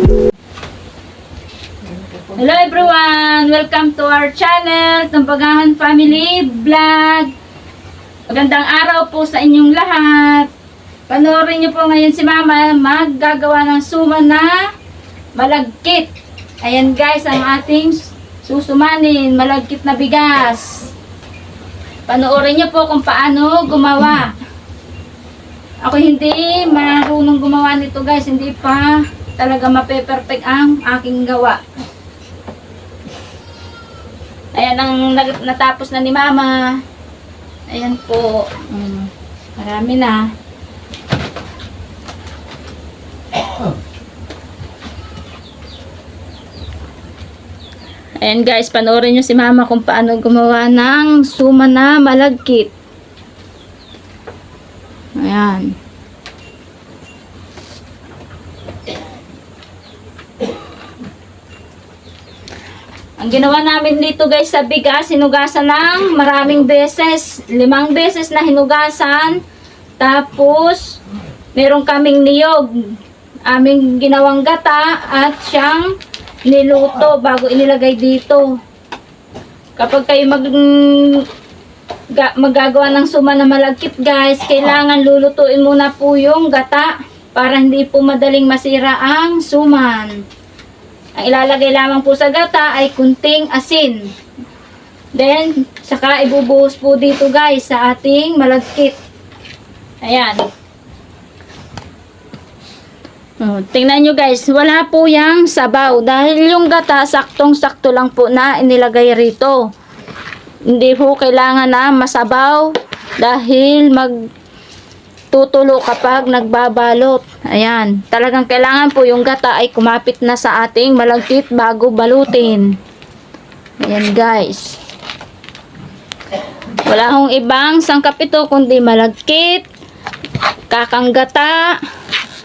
Hello everyone! Welcome to our channel, Tampagahan Family Vlog. Magandang araw po sa inyong lahat. Panoorin niyo po ngayon si Mama maggagawa ng suman na malagkit. Ayan guys, ang ating susumanin, malagkit na bigas. Panoorin niyo po kung paano gumawa. Ako hindi marunong gumawa nito guys, hindi pa talaga mape-perfect ang aking gawa. Ayan ang natapos na ni Mama. Ayan po. Marami na. Ayan guys, panoorin nyo si Mama kung paano gumawa ng suman na malagkit. Ayan. Ang ginawa namin dito guys sa bigas, hinugasan ng maraming beses. 5 beses na hinugasan. Tapos, meron kaming niyog. Aming ginawang gata at siyang niluto bago inilagay dito. Kapag kayo magagawa ng suman na malagkit guys, kailangan lulutuin muna po yung gata para hindi po madaling masira ang suman. Ang ilalagay lamang po sa gata ay kunting asin. Then, saka ibubuhos po dito guys sa ating malagkit. Ayan. Tingnan nyo guys, wala po yung sabaw. Dahil yung gata, saktong-sakto lang po na inilagay rito. Hindi po kailangan na masabaw dahil tutulo kapag nagbabalot. Ayan. Talagang kailangan po yung gata ay kumapit na sa ating malagkit bago balutin. Ayan guys. Wala hong ibang sangkap ito kundi malagkit, kakang gata,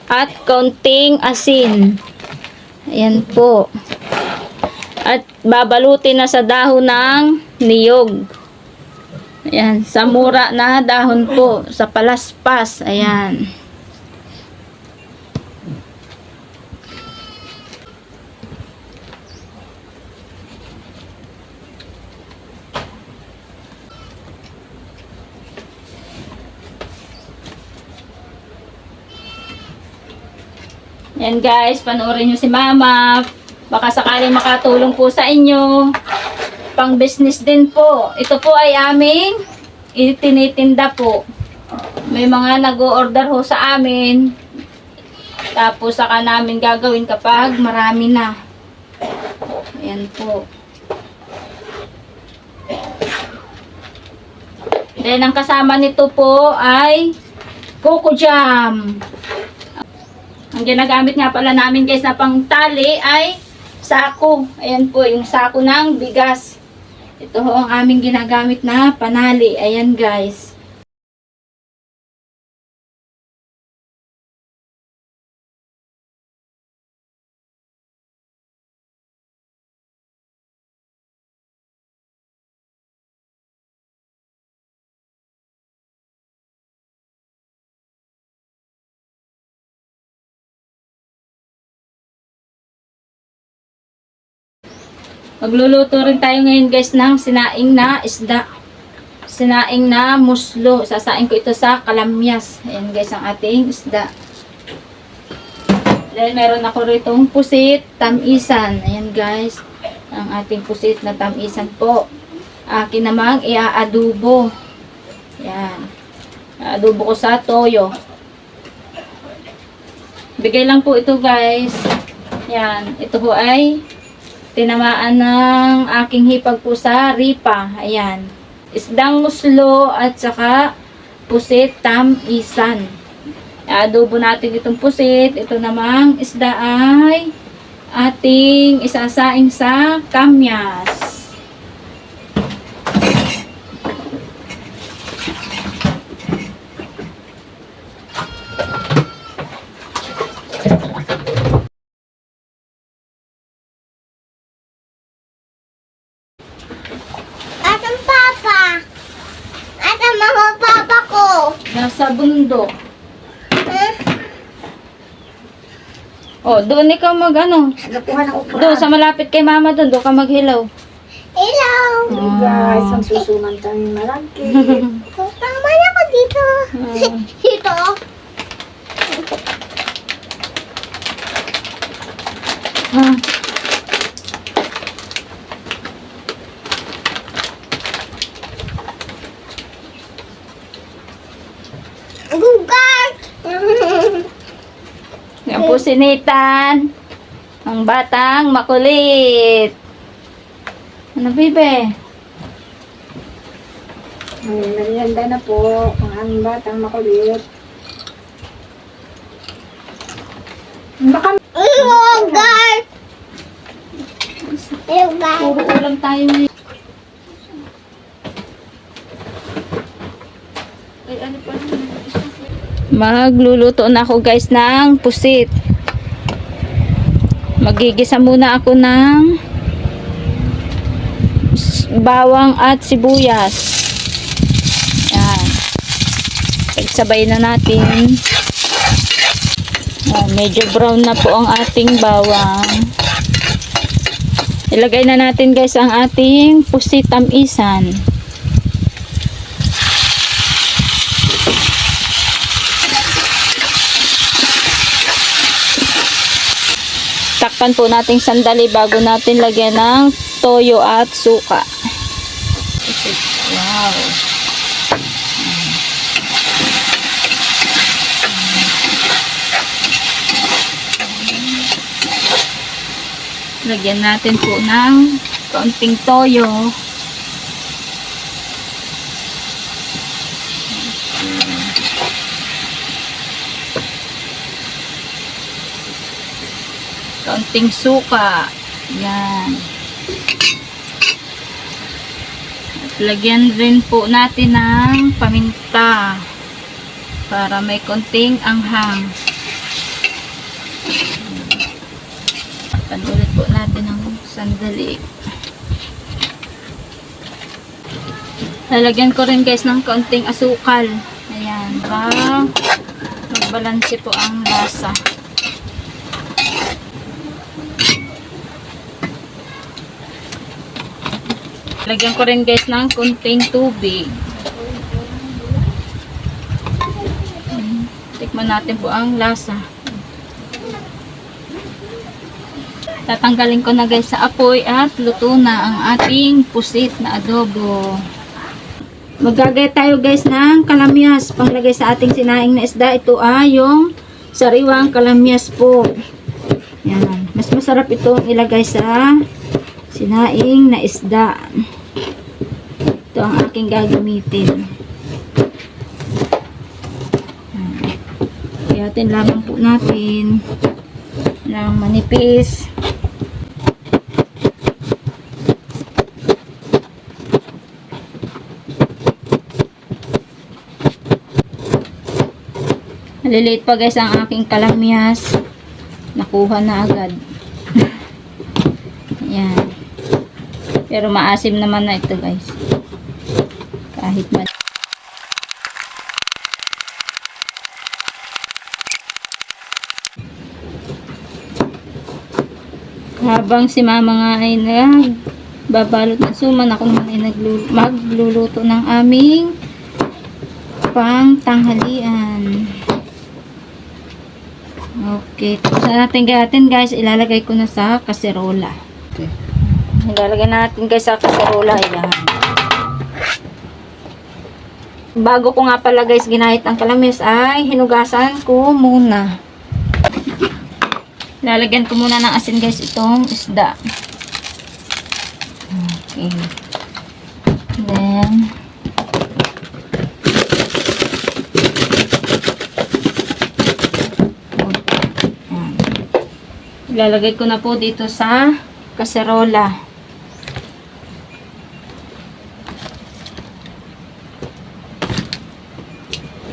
at kaunting asin. Ayan po. At babalutin na sa dahon ng niyog. Ayan, sa mura na dahon po, sa palaspas. Ayan. Ayan guys, panoorin nyo si Mama. Baka sakaling makatulong po sa inyo. Pang business din po. Ito po ay aming itinitinda po. May mga nag-o-order ho sa amin. Tapos saka namin gagawin kapag marami na. Ayan po. Then ang kasama nito po ay Coco Jam. Ang ginagamit nga pala namin guys na pang tali ay sako. Ayan po yung sako ng bigas. Ito ho ang aming ginagamit na panali. Ayan guys. Magluluto rin tayo ngayon guys ng sinaing na isda. Sinaing na muslo. Sasaing ko ito sa kalamyas. Ayan guys ang ating isda. Then meron ako ritong pusit, tamisan. Ayan guys. Ang ating pusit na tamisan po. Akin namang i-aadobo. Ayan. Aadobo ko sa toyo. Bigay lang po ito guys. Ayan. Ito po ay tinamaan ng aking hipag po sa ripa. Ayan. Isdang muslo at saka pusit tamisan. Adobo natin itong pusit. Ito namang isda ay ating isasaing sa kamyas. Nasa bundok. Oh, doon ikaw mag ano. Nakuha ng okra. Doon sa malapit kay mama doon ka maghilaw. Hello! Guys, ang susuman tayong malaki. Tama na ako dito. Dito. Ah. Gugat! Yan po si Nathan. Ang batang makulit. Ano, bebe? Ay, narianda na po ang aming batang makulit. Baka... Gugat! Puro ulam tayo ngayon. Ay, ano pa naman? Magluluto na ako guys ng pusit. Magigisa muna ako ng bawang at sibuyas. Yan. Pagsabay na natin. Yan, medyo brown na po ang ating bawang. Ilagay na natin guys ang ating pusit tamisan. Takpan po natin sandali bago natin lagyan ng toyo at suka. Wow. Lagyan natin po ng kaunting toyo. Kaunting suka. Yan. At lagyan rin po natin ng paminta para may konting anghang. Panulit po natin ng sandali. Lalagyan ko rin guys ng kaunting asukal. Ayan. Para magbalanse po ang lasa. Lagyan ko rin guys ng konting tubig. Tikman natin po ang lasa. Tatanggalin ko na guys sa apoy at luto na ang ating pusit na adobo. Maggagay tayo guys ng kalamyas panglagay sa ating sinaing na isda. Ito ay yung sariwang kalamyas po. Yan. Mas masarap itong ilagay sa sinaing na isda. Ito ang aking gagamitin. Kayatin lamang po natin ng manipis. Maliliit pa guys ang aking kalamyas. Nakuha na agad. Ayan. Pero maasim naman na ito guys. Kahit man. Habang si mama nga ay nagbabalot ng suman, ako naman ay magluluto ng aming pang tanghalian. Okay. Tapos natin gatin guys, ilalagay ko na sa kaserola. Okay. Ilalagay natin guys sa kaserola. Ayan. Bago ko nga pala guys ginahit ang kalamis ay hinugasan ko muna. Lalagyan ko muna ng asin guys itong isda. Okay. Then ilalagay ko na po dito sa kaserola.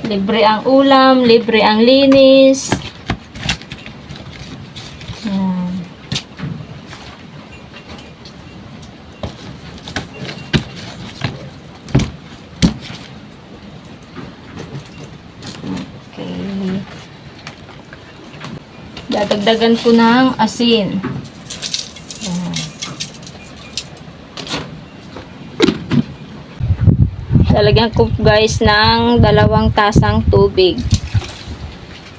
Libre ang ulam, libre ang linis. Yan. Okay. Dadagdagan ko ng asin. Yan. Lalagyan ko guys ng 2 tasang tubig.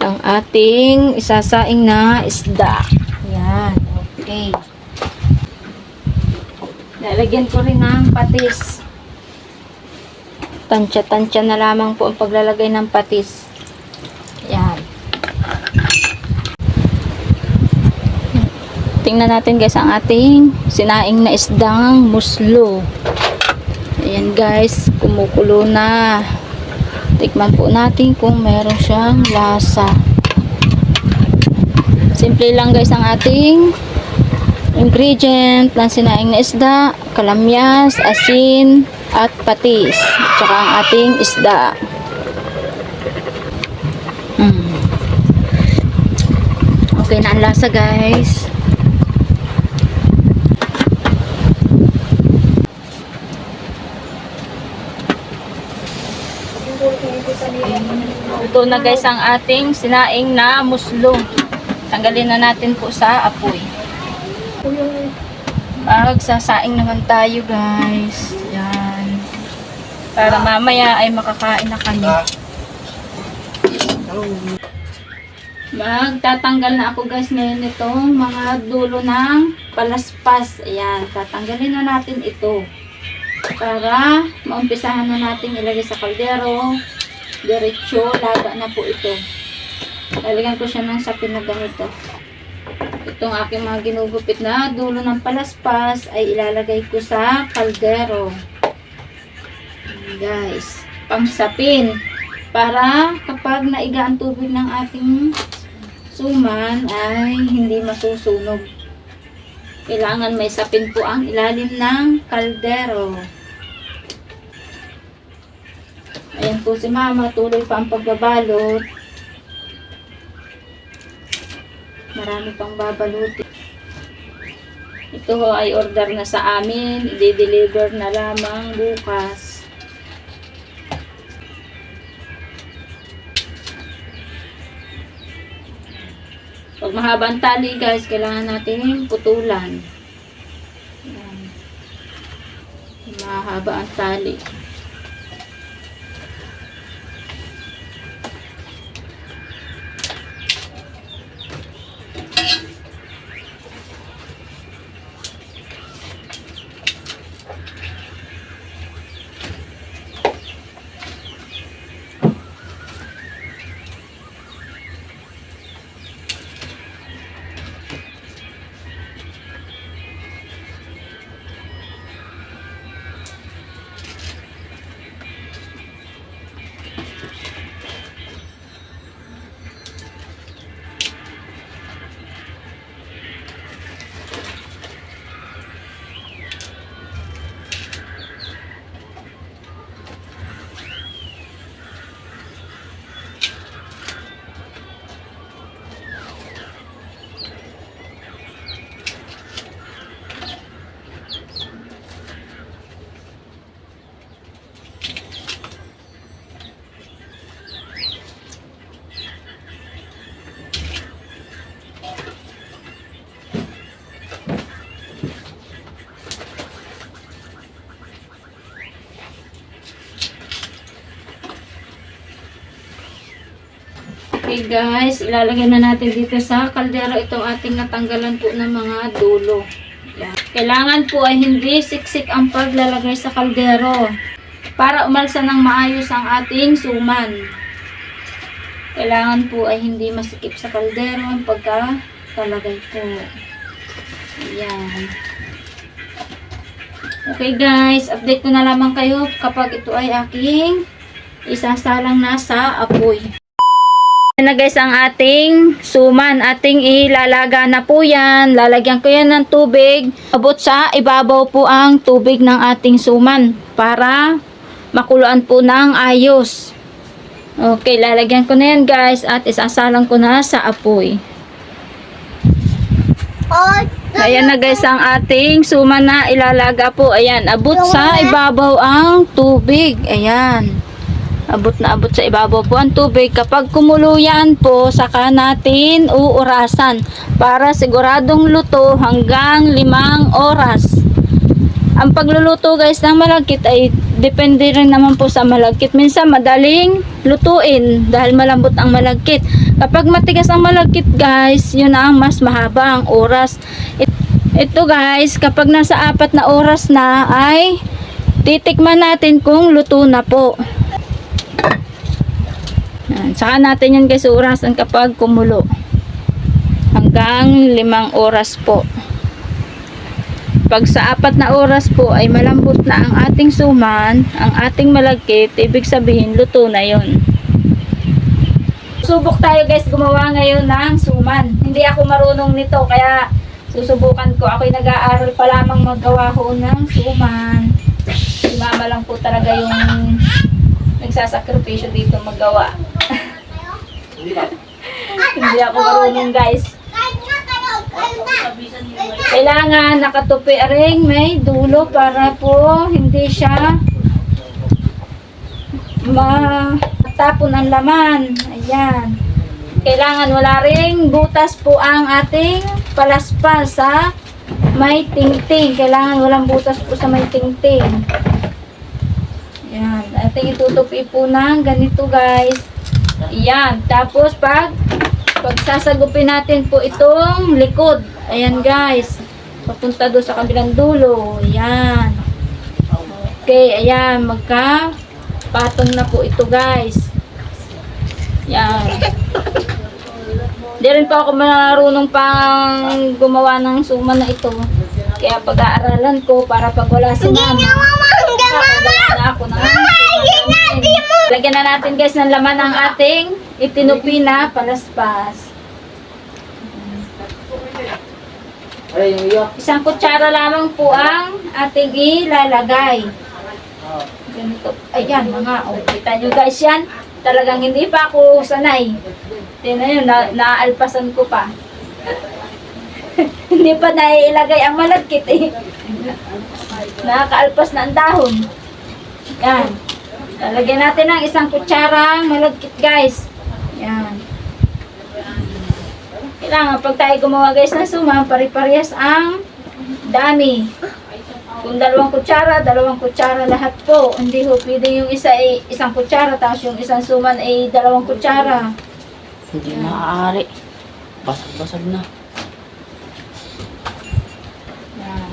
Ang ating isasaing na isda. Yan. Okay. Lalagyan ko rin ng patis. Tansya-tansya na lamang po ang paglalagay ng patis. Yan. Tingnan natin guys ang ating sinaing na isdang muslo. Ayan guys, kumukulo na. Tikman po natin kung meron siyang lasa. Simple lang guys ang ating ingredient ng sinaing na isda, kalamyas, asin, at patis. Tsaka ang ating isda. Okay na ang lasa guys. Ito na guys ang ating sinaing na muslo. Tanggalin na natin po sa apoy. Magsasaing naman tayo guys. Yan. Para mamaya ay makakain na kami. Magtatanggal na ako guys ngayon itong mga dulo ng palaspas. Ayan. Tatanggalin na natin ito. Para maumpisahan na natin ilagay sa kaldero. Diretso, laga na po ito. Lalagyan ko siya ng sapin na ganito. Itong aking mga ginugupit na dulo ng palaspas ay ilalagay ko sa kaldero. Guys, pang sapin. Para kapag naiga ang tubig ng ating suman ay hindi masusunog. Kailangan may sapin po ang ilalim ng kaldero. Ayan po si mama, tuloy pa ang pagbabalot. Marami pang babalutin. Ito ho ay order na sa amin. I-deliver na lamang bukas. Pag mahaba ang tali guys, kailangan natin putulan. Ayan. Mahaba ang tali. Okay guys, ilalagay na natin dito sa kaldero itong ating natanggalan po ng mga dulo. Yan. Kailangan po ay hindi siksik ang paglalagay sa kaldero para umalsa ng maayos ang ating suman. Kailangan po ay hindi masikip sa kaldero ang pagkakalagay po. Yan. Okay guys, update ko na lamang kayo kapag ito ay aking isasalang na sa apoy. Yan na guys ang ating suman. Ating ilalaga na po yan. Lalagyan ko yan ng tubig. Abot sa ibabaw po ang tubig ng ating suman para makuluan po ng ayos. Okay, lalagyan ko na yan guys at isasalang ko na sa apoy. Ayan na guys ang ating suman na ilalaga po. Ayan, abot sa ibabaw ang tubig. Ayan. Abot na abot sa ibabaw po ang tubig. Kapag kumulo yan po, saka natin uurasan para siguradong luto hanggang 5 oras. Ang pagluluto guys ng malagkit ay depende rin naman po sa malagkit. Minsan madaling lutuin dahil malambot ang malagkit. Kapag matigas ang malagkit guys, yun ang mas mahaba ang oras. Ito guys, kapag nasa 4 na oras na ay titikman natin kung luto na po. Yan. Saka natin yan guys uurasan kapag kumulo. Hanggang 5 oras po. Pag sa 4 na oras po ay malambot na ang ating suman, ang ating malagkit, ibig sabihin luto na yon. Subok tayo guys gumawa ngayon ng suman. Hindi ako marunong nito kaya susubukan ko. Ako'y nag-aaral pa lamang maggawa ko ng suman. Si mama lang po talaga yung nagsasakripisyo dito magawa. Hindi ako marunong guys. Kailangan nakatupi ring may dulo para po hindi siya matapon ang laman. Ayan. Kailangan wala ring butas po ang ating palaspas sa may tingting. Kailangan walang butas po sa may tingting. Ayan. Ating itutupi po ng ganito guys. Ayan. Tapos pagsasagupin natin po itong likod. Ayan guys. Papunta doon sa kabilang dulo. Ayan. Okay. Ayan. Magka-patong na po ito guys. Ayan. Di rin po ako marunong pang gumawa ng suman na ito. Kaya pag-aaralan ko para pag wala si mama. Na ako ng lagyan na natin guys ng laman ng ating itinupi na palaspas. Isang kutsara lamang po ang ating ilalagay. Ganito. Ayan mga. O, kita nyo guys yan. Talagang hindi pa ako sanay. Tingnan nyo, naaalpasan ko pa. Hindi pa naiilagay ang malagkit eh. Nakakaalpas na ang dahon. Yan. Lalagyan natin ng isang kutsarang malagkit guys. Yan. Kailangan pag tayo gumawa guys ng suma, pare-parehas ang dami. Kung 2 kutsara lahat po. Hindi ho pwede yung isa ay 1 kutsara tapos yung isang suman ay 2 kutsara. Hindi maaari. Basag-basag na. Yan.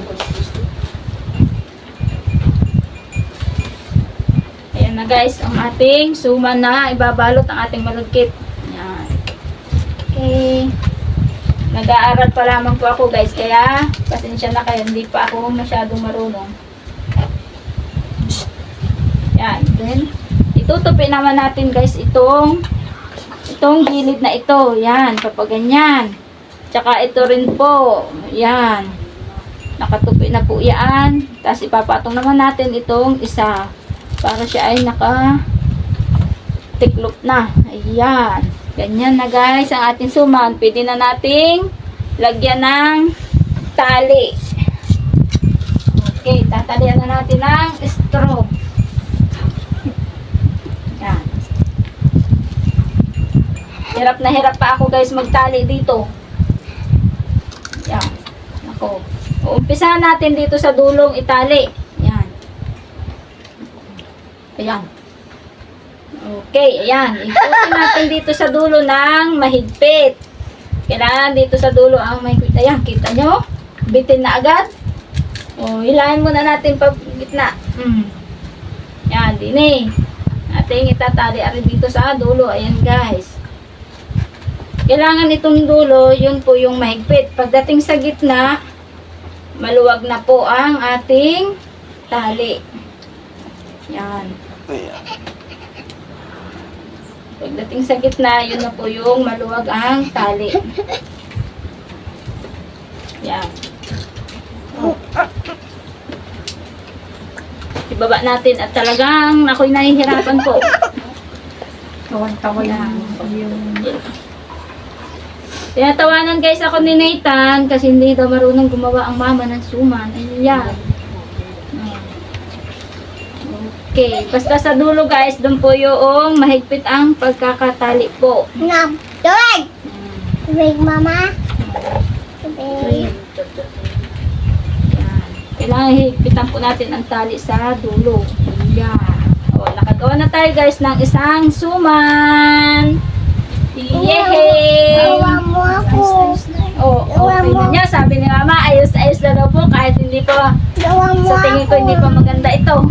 Ayan na guys, ang ating suman na ibabalot ang ating malagkit. Yan. Okay. Nag-aaral pa lamang po ako guys, kaya pasensya na kayo, hindi pa ako masyadong marunong. Yan, then itutupi naman natin guys itong gilid na ito. Yan, papaganyan. Tsaka ito rin po. Yan. Nakatupi na po yan. Tapos ipapatong naman natin itong isa para siya ay nakatiklop na. Ayan. Ganyan na guys ang ating suman. Pwede na nating lagyan ng tali. Okay, tatalian na natin ng straw. Yan. Hirap na hirap pa ako guys magtali dito. Yan. Ako. Uumpisahan natin dito sa dulong itali. Yan. Ayan. Okay, ayan. Ikutin natin dito sa dulo ng mahigpit. Kailangan dito sa dulo ang mahigpit. Ayan, kita nyo? Bitin na agad. O, hilahin muna natin pa gitna. Ayan, din eh. Ating itatali rin dito sa dulo. Ayan guys. Kailangan itong dulo, yun po yung mahigpit. Pagdating sa gitna, maluwag na po ang ating tali. Yan. Pagdating sa gitna, yun na po yung maluwag ang tali. Yan. Oh. Ibaba natin at talagang ako'y nahihirapan po. Tawan-tawan lang. Tinatawanan guys ako ni Nathan kasi hindi daw marunong gumawa ang mama ng suman. Ayan. Okay. Okay, basta sa dulo guys, doon po yung mahigpit ang pagkakatali po. Nam. Tubig! Tubig, mama. Tubig. Yan. Kailangan higpitan po natin ang tali sa dulo. Yan. O, nakagawa na tayo guys ng isang suman. Yehey! Gawa mo ako. Oh, okay na niya. Sabi ni mama, ayos-ayos na daw po kahit hindi pa, Gawa mo sa tingin ko hindi pa maganda ito.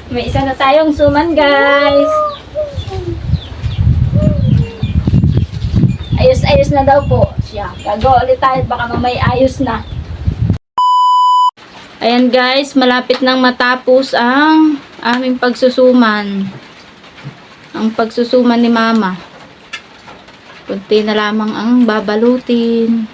May isa na tayong suman guys. Ayos-ayos na daw po siya. Gagawa ulit tayo, baka mamay ayos na. Ayan guys, malapit nang matapos ang aming pagsusuman. Ang pagsusuman ni mama. Kunti na lamang ang babalutin.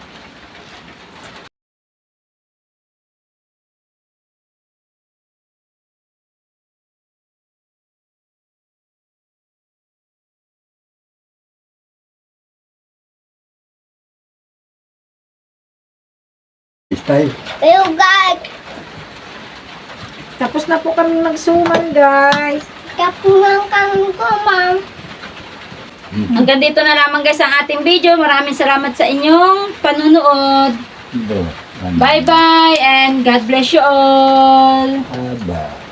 Style. Pero guys, Tapos na po kami magsuman, guys. kapunang kami ko, ma'am. Hanggang dito na lamang guys ang ating video. Maraming salamat sa inyong panunood. Bro. Bye bye and God bless you all. Aba.